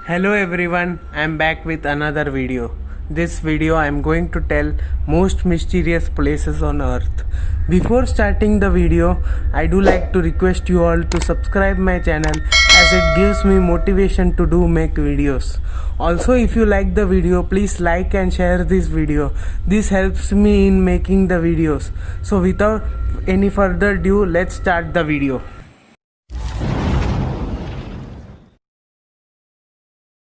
Hello everyone, I am back with another video. This video I am going to tell most mysterious places on earth. Before starting the video, I do like to request you all to subscribe my channel as it gives me motivation to make videos. Also, if you like the video, please like and share this video. This helps me in making the videos. So without any further ado, let's start the video.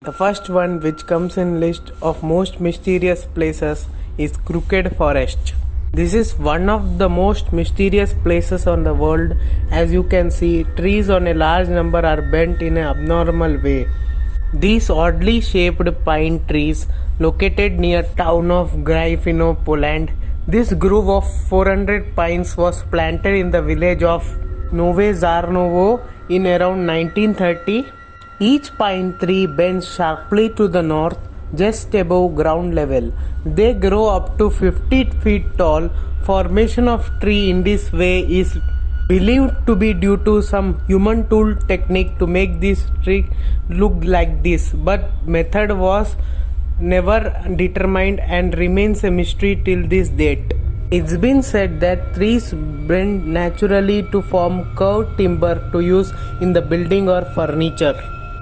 The first one which comes in list of most mysterious places is Crooked Forest. This is one of the most mysterious places on the world. As you can see, trees on a large number are bent in an abnormal way. These oddly shaped pine trees located near town of Gryfino, Poland. This grove of 400 pines was planted in the village of Nowe Zarnowo in around 1930. Each pine tree bends sharply to the north, just above ground level. They grow up to 50 feet tall. Formation of tree in this way is believed to be due to some human tool technique to make this tree look like this, but method was never determined and remains a mystery till this date. It's been said that trees bend naturally to form curved timber to use in the building or furniture.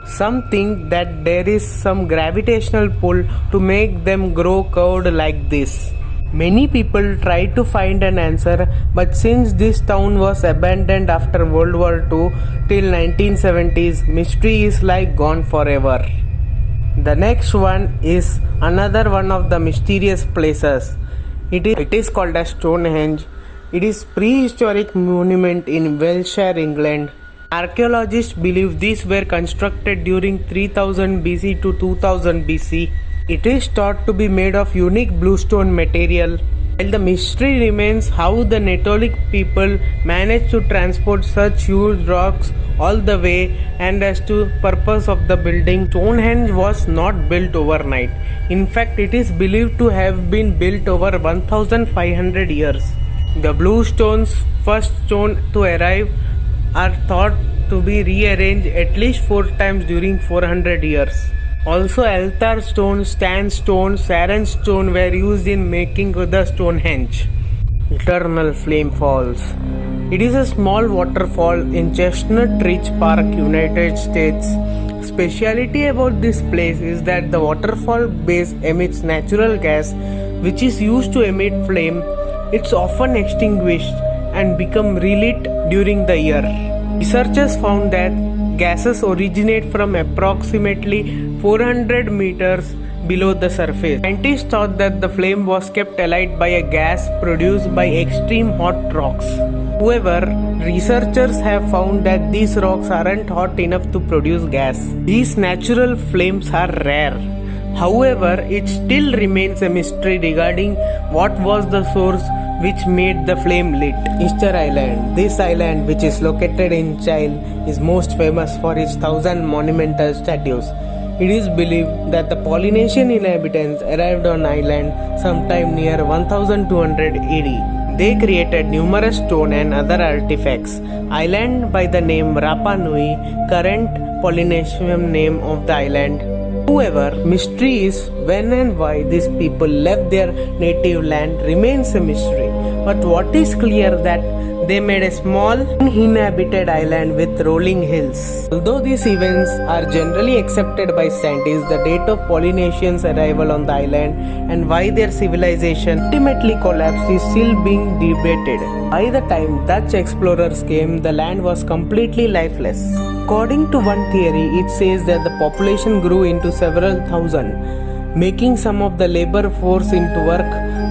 Some think that there is some gravitational pull to make them grow curved like this. Many people try to find an answer, but since this town was abandoned after World War II till 1970s, mystery is like gone forever. The next one is another one of the mysterious places. It is called as Stonehenge. It is prehistoric monument in Wiltshire, England. Archaeologists believe these were constructed during 3000 BC to 2000 BC. It is thought to be made of unique bluestone material. While the mystery remains how the Neolithic people managed to transport such huge rocks all the way, and as to purpose of the building, Stonehenge was not built overnight. In fact, it is believed to have been built over 1500 years. The bluestones, first stone to arrive, are thought to be rearranged at least 4 times during 400 years. Also, altar stone, sandstone, saran stone were used in making the Stonehenge. Eternal Flame Falls. It is a small waterfall in Chestnut Ridge Park, United States. Speciality about this place is that the waterfall base emits natural gas which is used to emit flame. It's often extinguished and become relit during the year. Researchers found that gases originate from approximately 400 meters below the surface. Scientists thought that the flame was kept alight by a gas produced by extreme hot rocks. However, researchers have found that these rocks aren't hot enough to produce gas. These natural flames are rare. However, it still remains a mystery regarding what was the source which made the flame lit. Easter Island. This island, which is located in Chile, is most famous for its 1000 monumental statues. It is believed that the Polynesian inhabitants arrived on island sometime near 1200 AD. They created numerous stone and other artifacts. Island by the name Rapa Nui, current Polynesian name of the island. However, mystery is when and why these people left their native land remains a mystery. But what is clear that they made a small uninhabited island with rolling hills. Although these events are generally accepted by scientists, the date of Polynesians' arrival on the island and why their civilization ultimately collapsed is still being debated. By the time Dutch explorers came, the land was completely lifeless. According to one theory, it says that the population grew into several thousand, making some of the labor force into work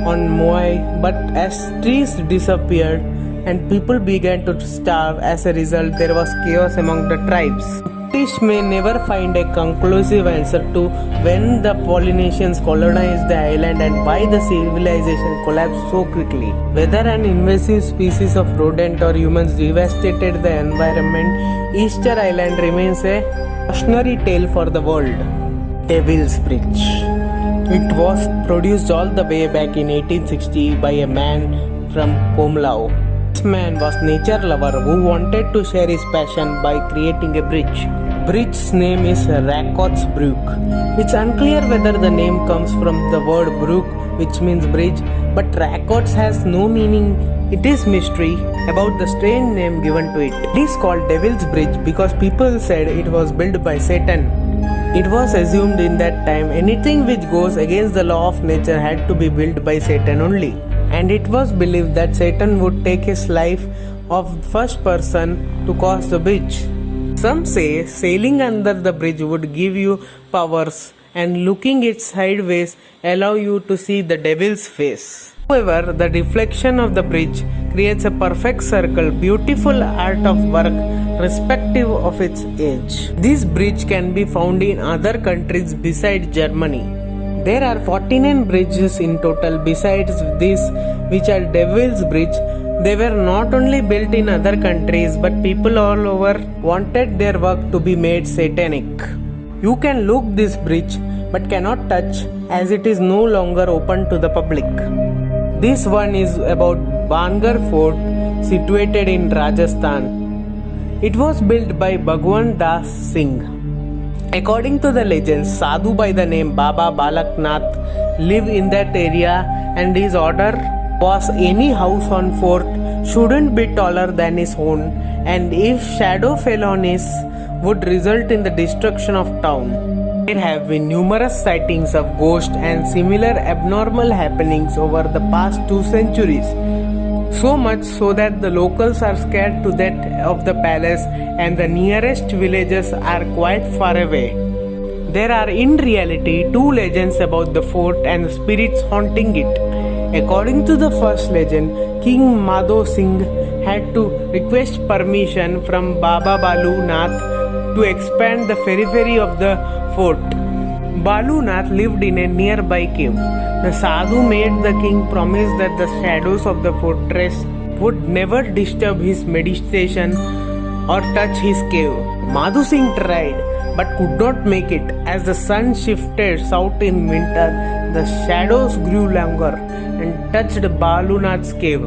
on Moai, but as trees disappeared and people began to starve, as a result there was chaos among the tribes. Scientists may never find a conclusive answer to when the Polynesians colonized the island and why the civilization collapsed so quickly. Whether an invasive species of rodent or humans devastated the environment, Easter Island remains a cautionary tale for the world. Devil's Bridge. It was produced all the way back in 1860 by a man from Pomlau. This man was nature lover who wanted to share his passion by creating a bridge. bridge's name is Rakotsbruk. It's unclear whether the name comes from the word brook, which means bridge, but Rakots has no meaning. It is mystery about the strange name given to it. It is called Devil's Bridge because people said it was built by Satan. It was assumed in that time anything which goes against the law of nature had to be built by Satan only. And it was believed that Satan would take his life of the first person to cross the bridge. Some say sailing under the bridge would give you powers and looking it sideways allow you to see the devil's face. However, the reflection of the bridge creates a perfect circle, beautiful art of work, respective of its age. This bridge can be found in other countries besides Germany. There are 49 bridges in total besides this, which are Devil's Bridge. They were not only built in other countries, but people all over wanted their work to be made satanic. You can look this bridge but cannot touch as it is no longer open to the public. This one is about Bangar Fort situated in Rajasthan. It was built by Bhagwan Das Singh. According to the legends, Sadhu by the name Baba Balak Nath lived in that area and his order was any house on fort shouldn't be taller than his own, and if shadow fell on his would result in the destruction of town. There have been numerous sightings of ghosts and similar abnormal happenings over the past 2 centuries. So much so that the locals are scared to death of the palace and the nearest villages are quite far away. There are in reality 2 legends about the fort and the spirits haunting it. According to the first legend, King Madho Singh had to request permission from Baba Balu Nath to expand the periphery of the fort. Balu Nath lived in a nearby cave. The Sadhu made the king promise that the shadows of the fortress would never disturb his meditation or touch his cave. Madhu Singh tried but could not make it. As the sun shifted south in winter, the shadows grew longer and touched Balu Nath's cave.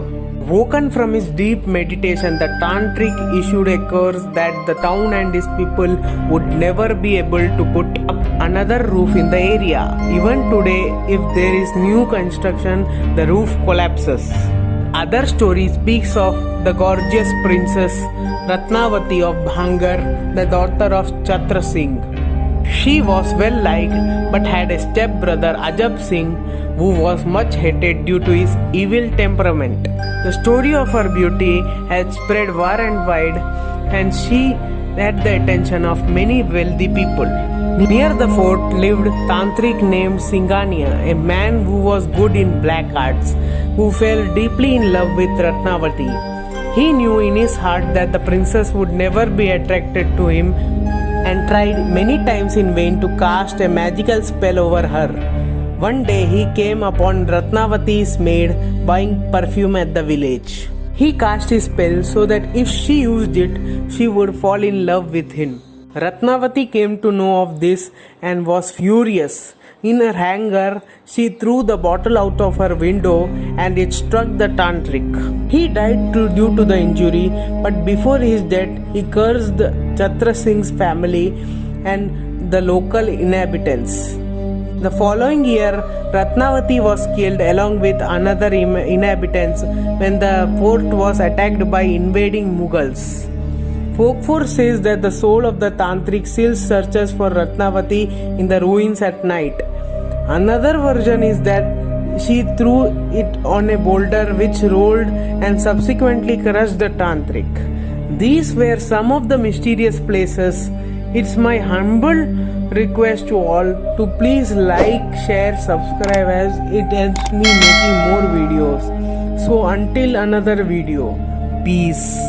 Woken from his deep meditation, the tantric issued a curse that the town and his people would never be able to put up another roof in the area. Even today, if there is new construction, the roof collapses. Other story speaks of the gorgeous princess Ratnavati of Bhangar, the daughter of Chatra Singh. She was well liked but had a stepbrother Ajab Singh who was much hated due to his evil temperament. The story of her beauty had spread far and wide and she had the attention of many wealthy people. Near the fort lived Tantric named Singhania, a man who was good in black arts, who fell deeply in love with Ratnavati. He knew in his heart that the princess would never be attracted to him and tried many times in vain to cast a magical spell over her. One day he came upon Ratnavati's maid buying perfume at the village. He cast his spell so that if she used it, she would fall in love with him. Ratnavati came to know of this and was furious. In her anger, she threw the bottle out of her window and it struck the tantric. He died due to the injury, but before his death, he cursed Chatra Singh's family and the local inhabitants. The following year, Ratnavati was killed along with another inhabitants when the fort was attacked by invading Mughals. Folklore says that the soul of the tantric still searches for Ratnavati in the ruins at night. Another version is that she threw it on a boulder which rolled and subsequently crushed the tantric. These were some of the mysterious places. It's my humble request to all to please like, share, subscribe as it helps me making more videos. So until another video, peace.